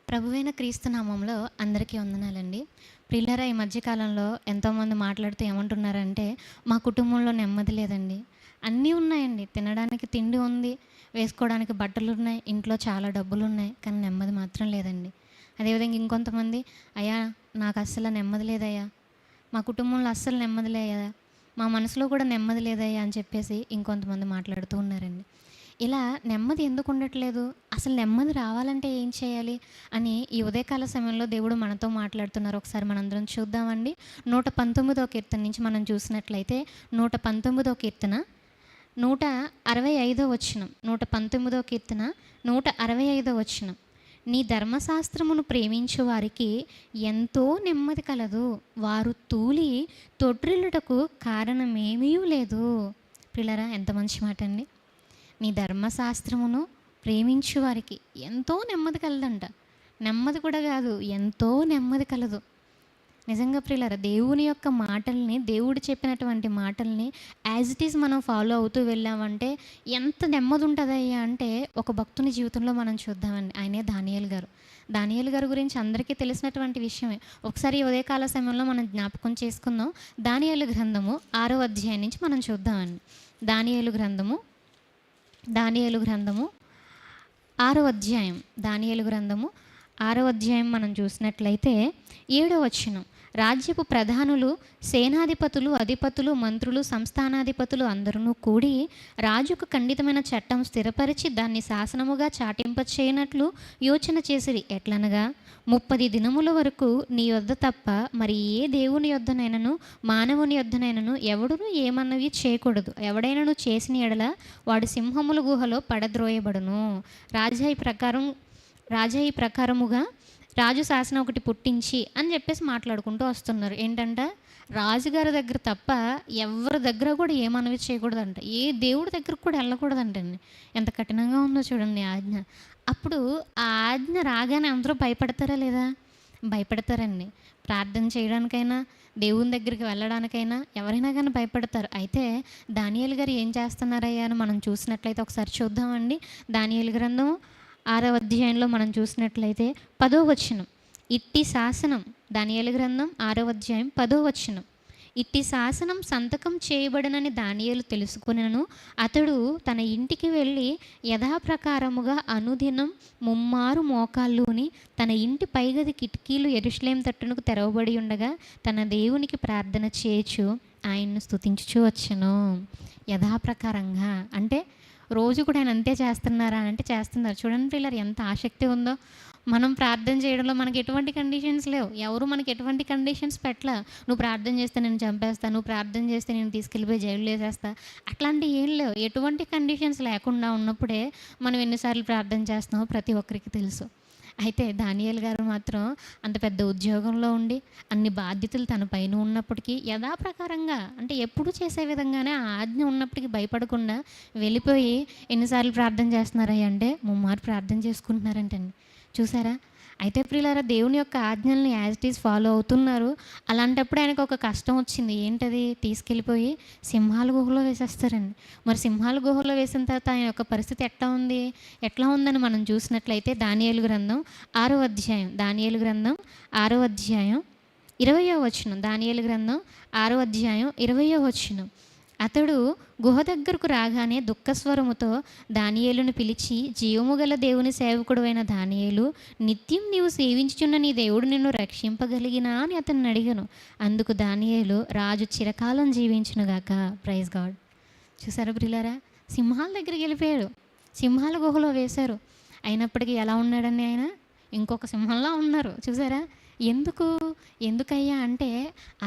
ప్రభువైన క్రీస్తు నామంలో అందరికీ వందనాలండి. ప్రియులారా, ఈ మధ్య కాలంలో ఎంతోమంది మాట్లాడుతూ ఏమంటున్నారంటే, మా కుటుంబంలో నెమ్మది లేదండి. అన్నీ ఉన్నాయండి. తినడానికి తిండి ఉంది, వేసుకోవడానికి బట్టలున్నాయి, ఇంట్లో చాలా డబ్బులున్నాయి. కానీ నెమ్మది మాత్రం లేదండి. అదేవిధంగా ఇంకొంతమంది, అయ్యా నాకు అస్సలు నెమ్మది లేదయ్యా, మా కుటుంబంలో అస్సలు నెమ్మది లేదయ్యా, మా మనసులో కూడా నెమ్మది లేదయ్యా అని చెప్పేసి ఇంకొంతమంది మాట్లాడుతూ ఉన్నారండి. ఇలా నెమ్మది ఎందుకు ఉండట్లేదు, అసలు నెమ్మది రావాలంటే ఏం చేయాలి అని ఈ ఉదయకాల సమయంలో దేవుడు మనతో మాట్లాడుతున్నారు. ఒకసారి మనందరం చూద్దామండి. 119వ కీర్తన నుంచి మనం చూసినట్లయితే 119వ కీర్తన 165వ వచనం. 119వ కీర్తన 165వ వచనం. నీ ధర్మశాస్త్రమును ప్రేమించు వారికి ఎంతో నెమ్మది కలదు, వారు తూలి తొట్రిల్లుటకు కారణమేమీ లేదు. పిల్లరా, ఎంత మంచి మాట అండి. నీ ధర్మశాస్త్రమును ప్రేమించు వారికి ఎంతో నెమ్మది కలదంట. నెమ్మది కూడా కాదు, ఎంతో నెమ్మది కలదు. నిజంగా ప్రియులారా, దేవుని యొక్క మాటల్ని, దేవుడు చెప్పినటువంటి మాటల్ని యాజ్ ఇట్ ఈజ్ మనం ఫాలో అవుతూ వెళ్ళామంటే ఎంత నెమ్మది ఉంటుందయ్యా అంటే ఒక భక్తుని జీవితంలో మనం చూద్దామండి. ఆయనే దానియేలు గారు. దానియేలు గారి గురించి అందరికీ తెలిసినటువంటి విషయమే. ఒకసారి ఉదయకాల సమయంలో మనం జ్ఞాపకం చేసుకుందాం. దానియేలు గ్రంథము 6వ అధ్యాయం నుంచి మనం చూద్దామండి. దానియేలు గ్రంథము 6వ అధ్యాయం. దానియేలు గ్రంథము 6వ అధ్యాయం మనం చూసినట్లయితే 7వ వచనం. రాజ్యపు ప్రధానులు, సేనాధిపతులు, అధిపతులు, మంత్రులు, సంస్థానాధిపతులు అందరూ కూడి రాజుకు ఖండితమైన చట్టం స్థిరపరిచి దాన్ని శాసనముగా చాటింపచేయనట్లు యోచన చేసిరి. ఎట్లనగా 30 దినముల వరకు నీ యొద్ద తప్ప మరి ఏ దేవుని యొద్దనైనను మానవుని యొద్దనైనను ఎవడును ఏమన్నవి చేయకూడదు. ఎవడైనను చేసిన ఎడల వాడు సింహముల గుహలో పడద్రోయబడును. రాజా ఈ ప్రకారముగా రాజు శాసనం ఒకటి పుట్టించి అని చెప్పేసి మాట్లాడుకుంటూ వస్తున్నారు. ఏంటంటే రాజుగారి దగ్గర తప్ప ఎవరి దగ్గర కూడా ఏమనవి చేయకూడదంట, ఏ దేవుడి దగ్గరకు కూడా వెళ్ళకూడదంటండి. ఎంత కఠినంగా ఉందో చూడండి ఆజ్ఞ. అప్పుడు ఆ ఆజ్ఞ రాగానే అందరూ భయపడతారా లేదా? భయపడతారండి. ప్రార్థన చేయడానికైనా, దేవుని దగ్గరికి వెళ్ళడానికైనా ఎవరైనా కానీ భయపడతారు. అయితే దానియేలు గారు ఏం చేస్తున్నారయ్యా అని మనం చూసినట్లయితే ఒకసారి చూద్దామండి. దానియేలు గ్రంథం 6వ అధ్యాయంలో మనం చూసినట్లయితే 10వ వచనం. ఇట్టి శాసనం, దానియేలు గ్రంథం 6వ అధ్యాయం 10వ వచనం. ఇట్టి శాసనం సంతకం చేయబడనని దానియేలు తెలుసుకునను అతడు తన ఇంటికి వెళ్ళి యథాప్రకారముగా అనుదినం ముమ్మారు మోకాళ్ళుని తన ఇంటి పైగది కిటికీలు యెరూషలేము తట్టునకు తెరవబడి ఉండగా తన దేవునికి ప్రార్థన చేయొచ్చు ఆయన్ను స్తుతించుచూ వచ్చెను. యథాప్రకారంగా అంటే రోజు కూడా ఆయన అంతే చేస్తున్నారా అంటే చేస్తున్నారు. చూడండి పిల్లలు, ఎంత ఆసక్తి ఉందో. మనం ప్రార్థన చేయడంలో మనకి ఎటువంటి కండిషన్స్ లేవు. ఎవరు మనకి ఎటువంటి కండిషన్స్ పెట్టలే. నువ్వు ప్రార్థన చేస్తే నేను చంపేస్తా, నువ్వు ప్రార్థన చేస్తే నేను తీసుకెళ్ళిపోయి జైలు వేసేస్తా, అట్లాంటివి ఏం లేవు. ఎటువంటి కండిషన్స్ లేకుండా ఉన్నప్పుడే మనం ఎన్నిసార్లు ప్రార్థన చేస్తున్నామో ప్రతి ఒక్కరికి తెలుసు. అయితే దానియేలు గారు మాత్రం అంత పెద్ద ఉద్యోగంలో ఉండి అన్ని బాధ్యతలు తన పైన ఉన్నప్పటికీ యథాప్రకారంగా అంటే ఎప్పుడు చేసే విధంగానే ఆ ఆజ్ఞ ఉన్నప్పటికీ భయపడకుండా వెళ్ళిపోయి ఎన్నిసార్లు ప్రార్థన చేస్తున్నారయ్య అంటే ముమ్మారు ప్రార్థన చేసుకుంటున్నారంటండి. చూసారా? అయితే ప్రియులారా, దేవుని యొక్క ఆజ్ఞల్ని యాజ్ ఇట్ ఈజ్ ఫాలో అవుతున్నారు. అలాంటప్పుడు ఆయనకు ఒక కష్టం వచ్చింది. ఏంటది? తీసుకెళ్ళిపోయి సింహాల గుహలో వేసేస్తారండి. మరి సింహాల గుహలో వేసిన తర్వాత ఆయన యొక్క పరిస్థితి ఎట్లా ఉందని మనం చూసినట్లయితే దానియేలు గ్రంథం 6వ అధ్యాయం. దానియేలు గ్రంథం 6వ అధ్యాయం 20వ వచనం. దానియేలు గ్రంథం 6వ అధ్యాయం 20వ వచనం. అతడు గుహ దగ్గరకు రాగానే దుఃఖస్వరముతో దానియేలును పిలిచి, జీవము గల దేవుని సేవకుడు అయిన దానియేలు, నిత్యం నీవు సేవించుచున్న నీ దేవుడు నిన్ను రక్షింపగలిగినా అని అతన్ని అడిగాను. అందుకు దానియేలు, రాజు చిరకాలం జీవించునుగాక. Praise God. చూసారా ప్రియులారా? సింహాల దగ్గరికి వెళ్ళిపోయాడు, సింహాల గుహలో వేశారు. అయినప్పటికీ ఎలా ఉన్నాడని ఆయన? ఇంకొక సింహంలా ఉన్నారు. చూసారా? ఎందుకయ్యా అంటే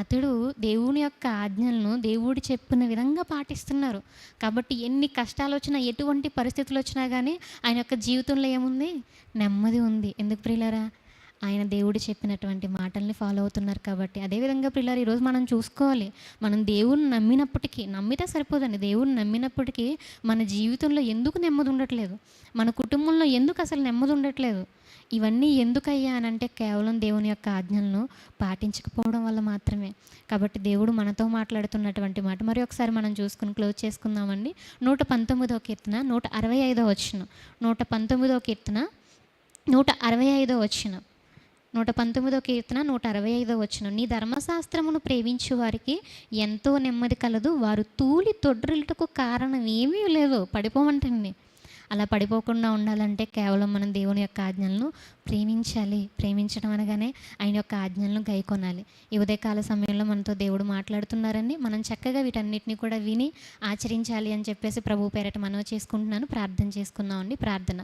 అతడు దేవుని యొక్క ఆజ్ఞలను దేవుడు చెప్పిన విధంగా పాటిస్తున్నారు కాబట్టి ఎన్ని కష్టాలు వచ్చినా, ఎటువంటి పరిస్థితులు వచ్చినా కానీ ఆయన యొక్క జీవితంలో ఏముంది? నెమ్మది ఉంది. ఎందుకు ప్రియులారా? ఆయన దేవుడు చెప్పినటువంటి మాటల్ని ఫాలో అవుతున్నారు కాబట్టి. అదేవిధంగా ప్రియులారా, ఈరోజు మనం చూసుకోవాలి. మనం దేవుని నమ్మితే సరిపోదండి. దేవుని నమ్మినప్పటికీ మన జీవితంలో ఎందుకు నెమ్మది ఉండట్లేదు? మన కుటుంబంలో ఎందుకు అసలు నెమ్మది ఉండట్లేదు? ఇవన్నీ ఎందుకయ్యా అని అంటే కేవలం దేవుని యొక్క ఆజ్ఞలను పాటించకపోవడం వల్ల మాత్రమే. కాబట్టి దేవుడు మనతో మాట్లాడుతున్నటువంటి మాట మరి ఒకసారి మనం చూసుకుని క్లోజ్ చేసుకుందామండి. 119వ కీర్తన 165వ వచనం. 119వ కీర్తన 165 వచనం, 119 కీర్తన 165 వచనం. నీ ధర్మశాస్త్రమును ప్రేమించు వారికి ఎంతో నెమ్మది కలదు, వారు తూలి తొడ్రిల్లుటకు కారణం ఏమీ లేదు. పడిపోమంటండి. అలా పడిపోకుండా ఉండాలంటే కేవలం మనం దేవుని యొక్క ఆజ్ఞలను ప్రేమించాలి. ప్రేమించడం అనగానే ఆయన యొక్క ఆజ్ఞలను గైకొనాలి. ఈ ఉదయకాల సమయంలో మనతో దేవుడు మాట్లాడుతున్నారండి. మనం చక్కగా వీటన్నిటిని కూడా విని ఆచరించాలి అని చెప్పేసి ప్రభు పేరట మనవి చేసుకుంటున్నాను. ప్రార్థన చేసుకుందామండి. ప్రార్థన.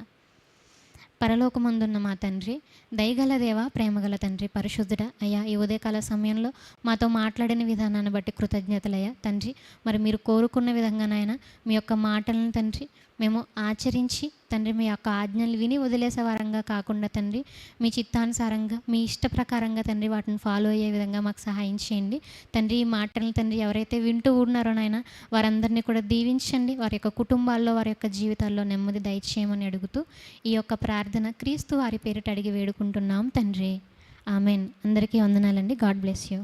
పరలోకమందున్న మా తండ్రి, దయగల దేవ, ప్రేమగల తండ్రి, పరిశుద్ధుడ అయ్యా, ఈ ఉదయకాల సమయంలో మాతో మాట్లాడిన విధానాన్ని బట్టి కృతజ్ఞతలయ్యా తండ్రి. మరి మీరు కోరుకున్న విధంగానైనా మీ యొక్క మాటలను తండ్రి మేము ఆచరించి తండ్రి మీ యొక్క ఆజ్ఞలు విని వదిలేసే వారంగా కాకుండా తండ్రి మీ చిత్తానుసారంగా మీ ఇష్ట ప్రకారంగా తండ్రి వాటిని ఫాలో అయ్యే విధంగా మాకు సహాయం చేయండి తండ్రి. ఈ మాటలను తండ్రి ఎవరైతే వింటూ ఉన్నారో నాయన వారందరినీ కూడా దీవించండి. వారి యొక్క కుటుంబాల్లో వారి యొక్క జీవితాల్లో నెమ్మది దయచేయమని అడుగుతూ ఈ యొక్క ప్రార్థన క్రీస్తు వారి పేరిట అడిగి వేడుకుంటున్నాం తండ్రి. ఆమెన్. అందరికీ వందనాలండి. God bless you.